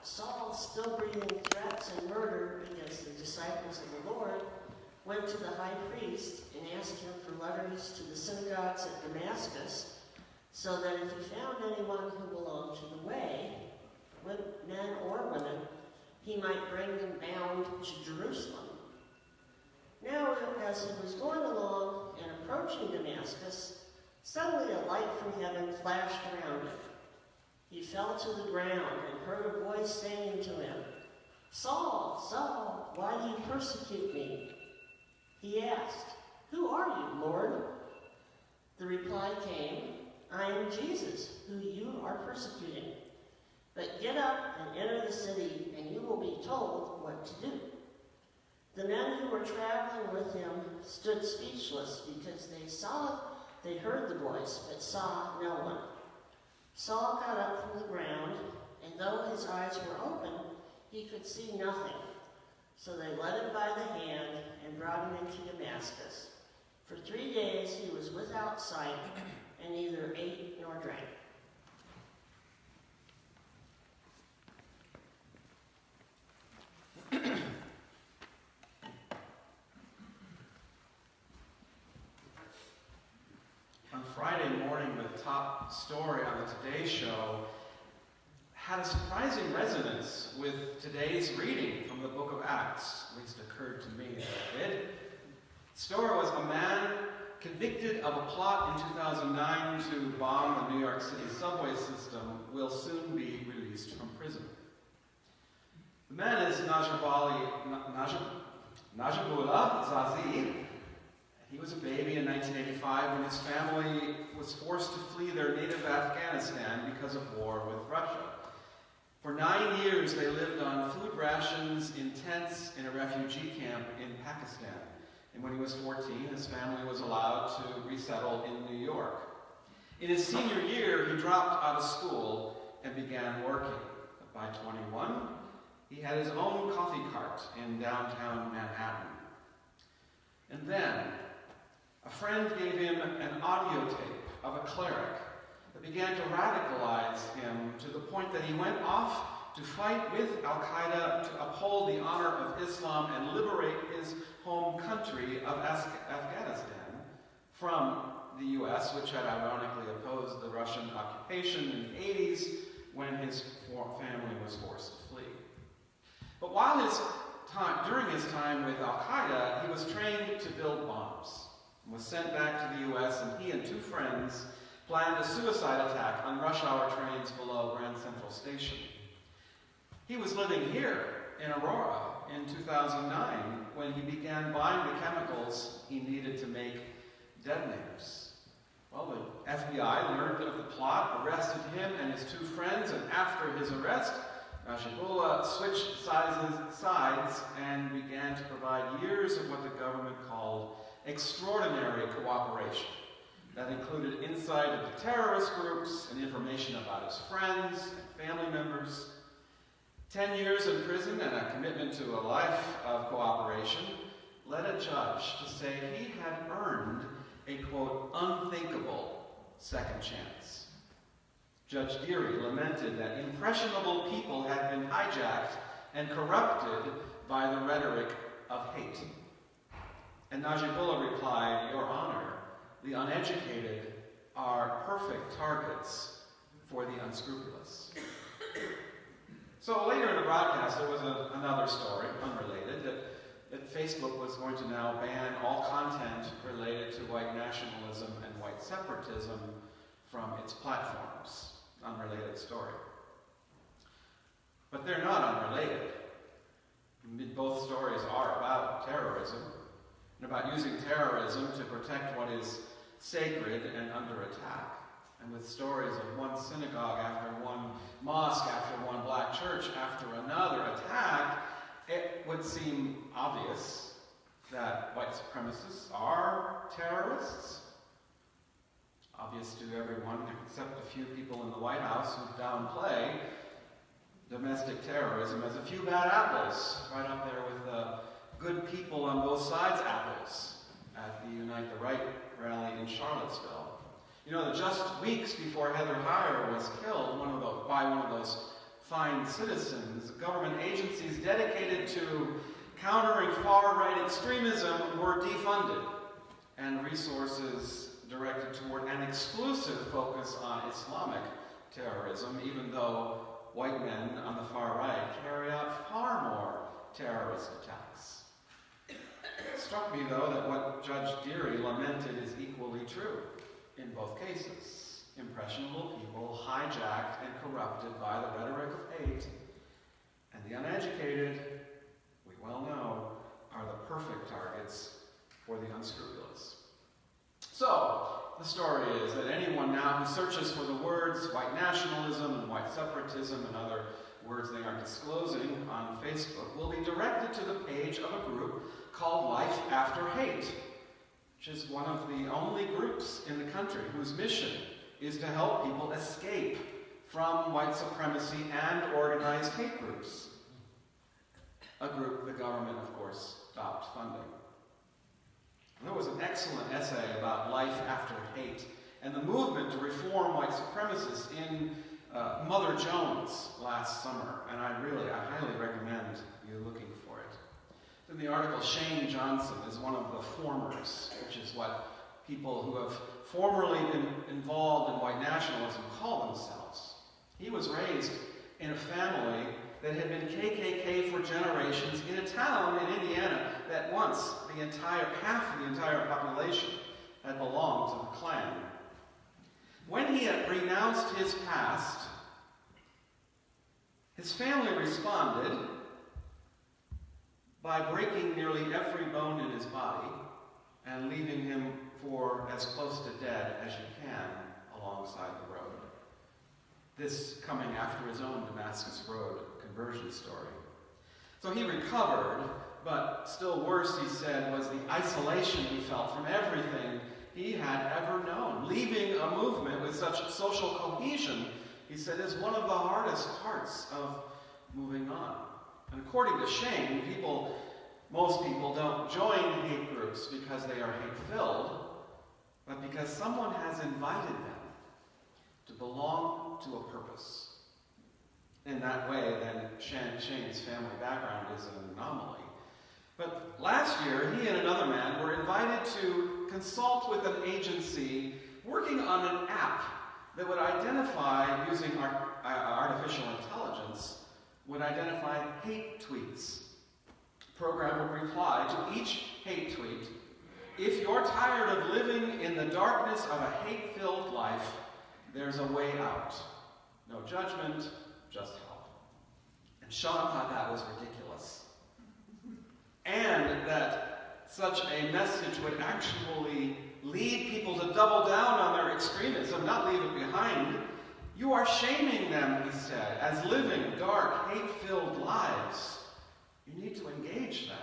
Saul, still breathing threats and murder against the disciples of the Lord, went to the high priest and asked him for letters to the synagogues at Damascus, so that if he found anyone who belonged to the way, men or women, he might bring them bound to Jerusalem. Now, as he was going along and approaching Damascus, suddenly a light from heaven flashed around him. He fell to the ground and heard a voice saying to him, "Saul, Saul, why do you persecute me?" He asked, "Who are you, Lord?" The reply came, "I am Jesus, who you are persecuting. But get up and enter the city, and you will be told what to do." The men who were traveling with him stood speechless because they heard the voice, but saw no one. Saul got up from the ground, and though his eyes were open, he could see nothing. So they led him by the hand and brought him into Damascus. For 3 days he was without sight, and neither ate nor drank. On Friday morning, the top story on the Today Show had a surprising resonance with today's reading from the book of Acts. At least occurred to me that it did. The story was a man convicted of a plot in 2009 to bomb the New York City subway system will soon be released from prison. The man is Najibullah Zazi. He was a baby in 1985 when his family was forced to flee their native Afghanistan because of war with Russia. For 9 years, they lived on food rations in tents in a refugee camp in Pakistan. And when he was 14, his family was allowed to resettle in New York. In his senior year, he dropped out of school and began working. But by 21, he had his own coffee cart in downtown Manhattan. And then, a friend gave him an audio tape of a cleric that began to radicalize him to the point that he went off to fight with Al-Qaeda to uphold the honor of Islam and liberate his home country of Afghanistan from the U.S., which had ironically opposed the Russian occupation in the 80s when his family was forced to flee. But during his time with Al-Qaeda, he was trained to build bombs and was sent back to the U.S., and he and 2 friends planned a suicide attack on rush hour trains below Grand Central Station. He was living here in Aurora in 2009 when he began buying the chemicals he needed to make detonators. Well, the FBI learned of the plot, arrested him and his 2 friends, and after his arrest, Najibullah switched sides and began to provide years of what the government called extraordinary cooperation. That included insight into terrorist groups and information about his friends and family members. 10 years in prison and a commitment to a life of cooperation led a judge to say he had earned a, quote, unthinkable second chance. Judge Deary lamented that impressionable people had been hijacked and corrupted by the rhetoric of hate. And Najibullah replied, "Your Honor, the uneducated are perfect targets for the unscrupulous." So later in the broadcast, there was another story, unrelated, that Facebook was going to now ban all content related to white nationalism and white separatism from its platforms. Unrelated story. But they're not unrelated. Both stories are about terrorism and about using terrorism to protect what is sacred and under attack. And with stories of one synagogue after one mosque after one black church after another attack, it would seem obvious that white supremacists are terrorists. Obvious to everyone except a few people in the White House who downplay domestic terrorism as a few bad apples, right up there with the good people on both sides apples at the Unite the Right rally in Charlottesville. You know that just weeks before Heather Heyer was killed by one of those fine citizens. Government agencies dedicated to countering far-right extremism were defunded, and resources directed toward an exclusive focus on Islamic terrorism, even though white men on the far right carry out far more terrorist attacks. It struck me, though, that what Judge Deary lamented is equally true in both cases. Impressionable people hijacked and corrupted by the rhetoric of hate, and the uneducated, we well know, are the perfect targets for the unscrupulous. So, the story is that anyone now who searches for the words white nationalism and white separatism and other words they aren't disclosing on Facebook will be directed to the page of a group called Life After Hate, which is one of the only groups in the country whose mission is to help people escape from white supremacy and organized hate groups. A group the government, of course, stopped funding. There was an excellent essay about life after hate and the movement to reform white supremacists in Mother Jones last summer, and I highly recommend you looking for it. In the article, Shane Johnson is one of the formers, which is what people who have formerly been involved in white nationalism call themselves. He was raised in a family that had been KKK for generations in a town in Indiana that once half of the entire population had belonged to the Klan. When he had renounced his past, his family responded by breaking nearly every bone in his body and leaving him for as close to dead as you can alongside the road. This coming after his own Damascus Road conversion story. So he recovered, but still worse, he said, was the isolation he felt from everything he had ever known. Leaving a movement with such social cohesion, he said, is one of the hardest parts of moving on. And according to Shane, most people don't join hate groups because they are hate-filled, but because someone has invited them to belong to a purpose. In that way, then, Shane's family background is an anomaly. But last year, he and another man were invited to consult with an agency working on an app that would identify, using artificial intelligence, would identify hate tweets. The program would reply to each hate tweet, "If you're tired of living in the darkness of a hate-filled life, there's a way out. No judgment, just help." And Sean thought that was ridiculous. And that such a message would actually lead people to double down on their extremism, not leave it behind. You are shaming them, he said, as living dark, hate-filled lives. You need to engage them.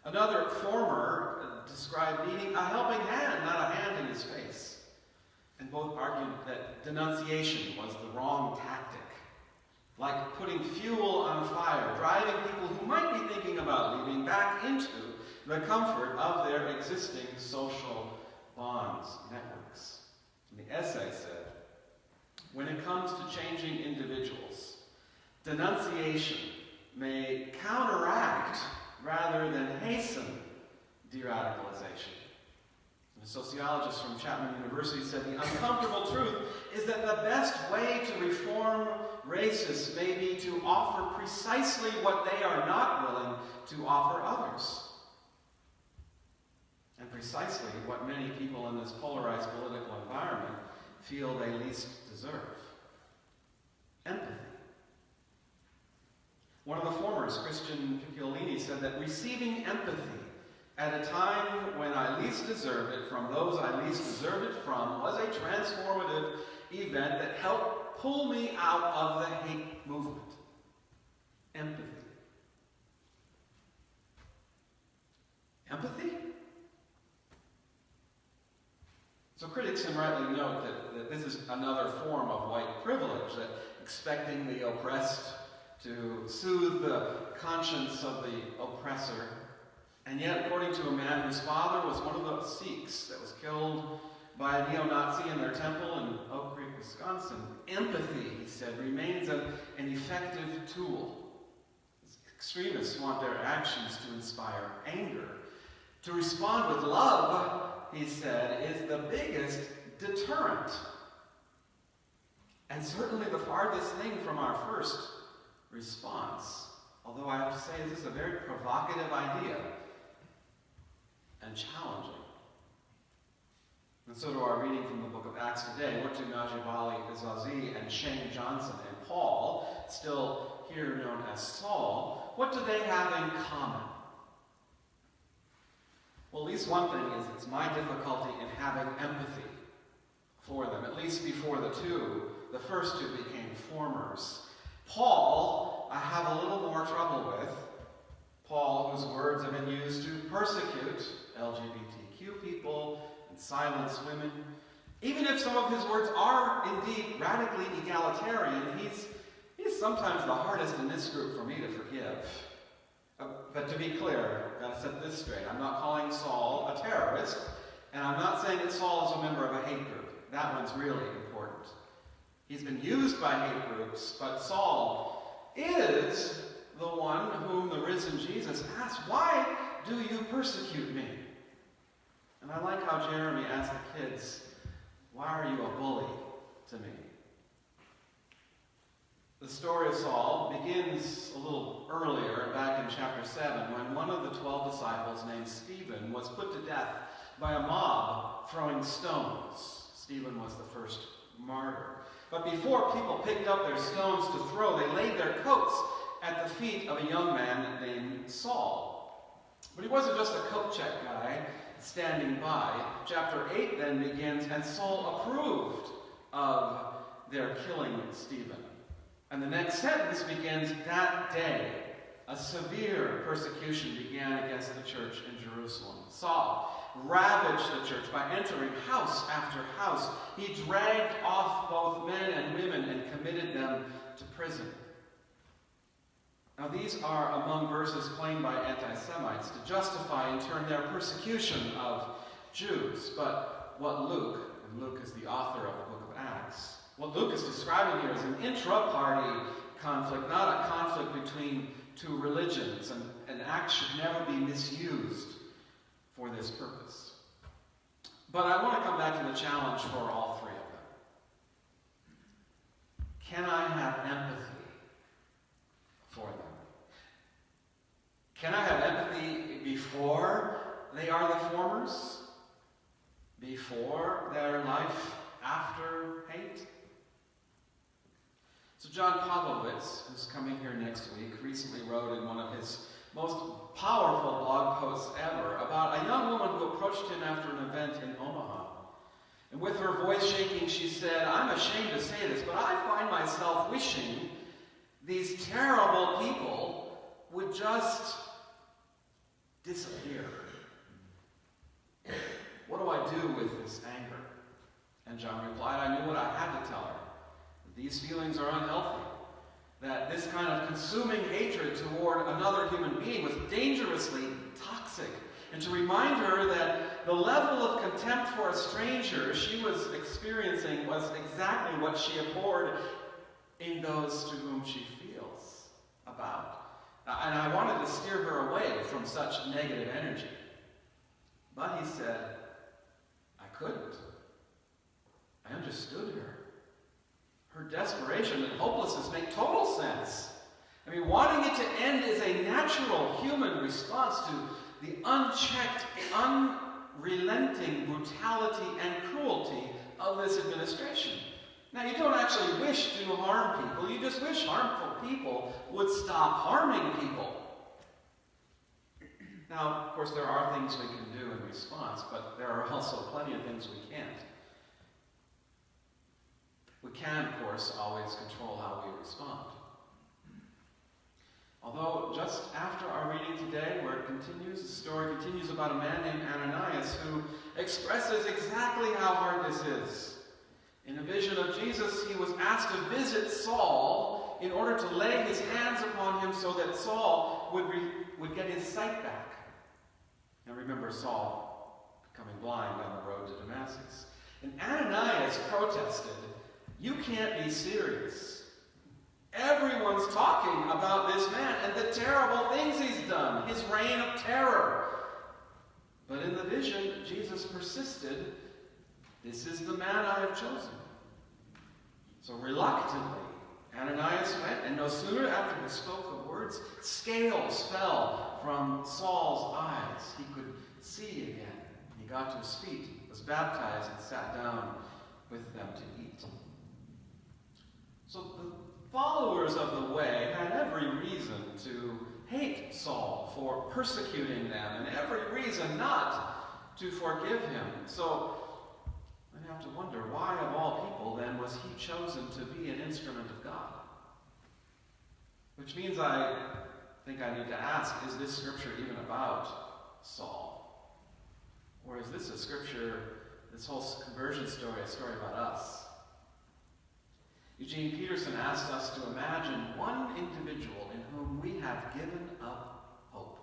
Another former described needing a helping hand, not a hand in his face. And both argued that denunciation was the wrong tactic, like putting fuel on a fire, driving people who might be thinking about leaving back into the comfort of their existing social bonds, networks. And the essay said, when it comes to changing individuals, denunciation may counteract rather than hasten de-radicalization. A sociologist from Chapman University said the uncomfortable truth is that the best way to reform racists may be to offer precisely what they are not willing to offer others. And precisely what many people in this polarized political environment feel they least deserve. Empathy. One of the formers, Christian Picciolini, said that receiving empathy at a time when I least deserved it from those I least deserved it from was a transformative event that helped pull me out of the hate movement. Empathy. Empathy? So critics can rightly note that this is another form of white privilege, that expecting the oppressed to soothe the conscience of the oppressor. And yet, according to a man whose father was one of the Sikhs that was killed by a neo-Nazi in their temple in Oak Creek, Wisconsin, empathy, he said, remains an effective tool. Extremists want their actions to inspire anger. To respond with love, he said, is the biggest deterrent. And certainly the farthest thing from our first response. Although I have to say this is a very provocative idea and challenging. And so to our reading from the book of Acts today, what do Najibali Izazi and Shane Johnson and Paul, still here known as Saul, what do they have in common? Well, at least one thing is it's my difficulty in having empathy for them, at least before the first two became formers. Paul, I have a little more trouble with. Paul, whose words have been used to persecute LGBTQ people and silence women. Even if some of his words are indeed radically egalitarian, he's sometimes the hardest in this group for me to forgive. But to be clear, I've got to set this straight. I'm not calling Saul a terrorist, and I'm not saying that Saul is a member of a hate group. That one's really important. He's been used by hate groups, but Saul is the one whom the risen Jesus asked, "Why do you persecute me?" And I like how Jeremy asked the kids, "Why are you a bully to me?" The story of Saul begins a little earlier, back in chapter 7, when one of the 12 disciples named Stephen was put to death by a mob throwing stones. Stephen was the first martyr. But before people picked up their stones to throw, they laid their coats at the feet of a young man named Saul. But he wasn't just a coat check guy standing by. Chapter 8 then begins, and Saul approved of their killing Stephen. And the next sentence begins, that day, a severe persecution began against the church in Jerusalem. Saul ravaged the church by entering house after house. He dragged off both men and women and committed them to prison. Now these are among verses claimed by anti-Semites to justify in turn their persecution of Jews. But what Luke, and Luke is the author of the book of Acts, what Luke is describing here is an intra-party conflict, not a conflict between two religions. And Acts should never be misused for this purpose. But I want to come back to the challenge for all three of them. Can I have empathy for them? Can I have empathy before they are the formers? Before their life after hate? So John Pavlovitz, who's coming here next week, recently wrote in one of his most powerful blog posts ever about a young woman who approached him after an event in Omaha. And with her voice shaking, she said, "I'm ashamed to say this, but I find myself wishing these terrible people would just disappear. What do I do with this anger?" And John replied, "I knew what I had to tell her. These feelings are unhealthy. That this kind of consuming hatred toward another human being was dangerously toxic. And to remind her that the level of contempt for a stranger she was experiencing was exactly what she abhorred in those to whom she feels about." And I wanted to steer her away from such negative energy. But he said, I couldn't. I understood her. Her desperation and hopelessness make total sense. I mean, wanting it to end is a natural human response to the unchecked, unrelenting brutality and cruelty of this administration. Now, you don't actually wish to harm people. You just wish harmful people would stop harming people. Now, of course, there are things we can do in response, but there are also plenty of things we can't. We can, of course, always control how we respond. Although, just after our reading today, where it continues, the story continues about a man named Ananias who expresses exactly how hard this is. In a vision of Jesus, he was asked to visit Saul in order to lay his hands upon him so that Saul would get his sight back. Now remember Saul becoming blind on the road to Damascus. And Ananias protested, "You can't be serious. Everyone's about this man and the terrible things he's done, his reign of terror. But in the vision, Jesus persisted, "This is the man I have chosen." So reluctantly, Ananias went, and no sooner after he spoke the words, scales fell from Saul's eyes. He could see again. He got to his feet, was baptized, and sat down with them to eat. So the followers of the way had every reason to hate Saul for persecuting them, and every reason not to forgive him. So I have to wonder, why of all people then was he chosen to be an instrument of God? Which means I think I need to ask, is this scripture even about Saul? Or is this a scripture, this whole conversion story, a story about us? Eugene Peterson asked us to imagine one individual in whom we have given up hope.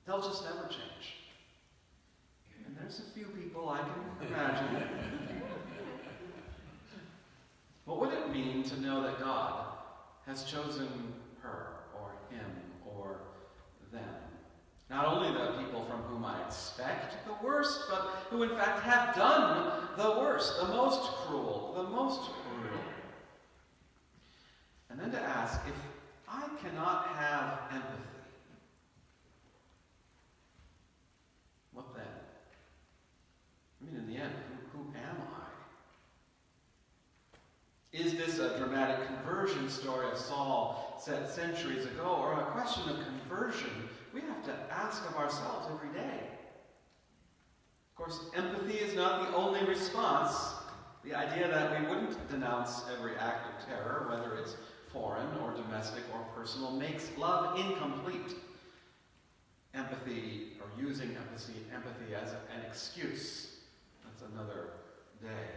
They'll just never change. And there's a few people I can imagine. What would it mean to know that God has chosen her, or him, or them? Not only the people from whom I expect the worst, but who in fact have done the worst, the most cruel, the most brutal. And then to ask, if I cannot have empathy, what then? I mean, in the end, who am I? Is this a dramatic conversion story of Saul set centuries ago, or a question of conversion we have to ask of ourselves every day? Of course, empathy is not the only response. The idea that we wouldn't denounce every act of terror, whether it's foreign or domestic or personal, makes love incomplete. Empathy, or using empathy as an excuse, that's another day.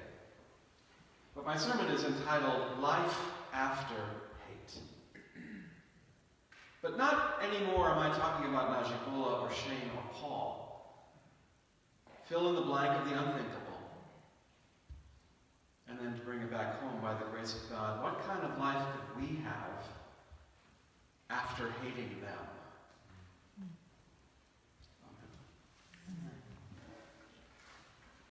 But my sermon is entitled, Life After Hate. But not anymore am I talking about Najibola or Shane or Paul. Fill in the blank of the unthinkable. And then to bring it back home by the grace of God, what kind of life could we have after hating them?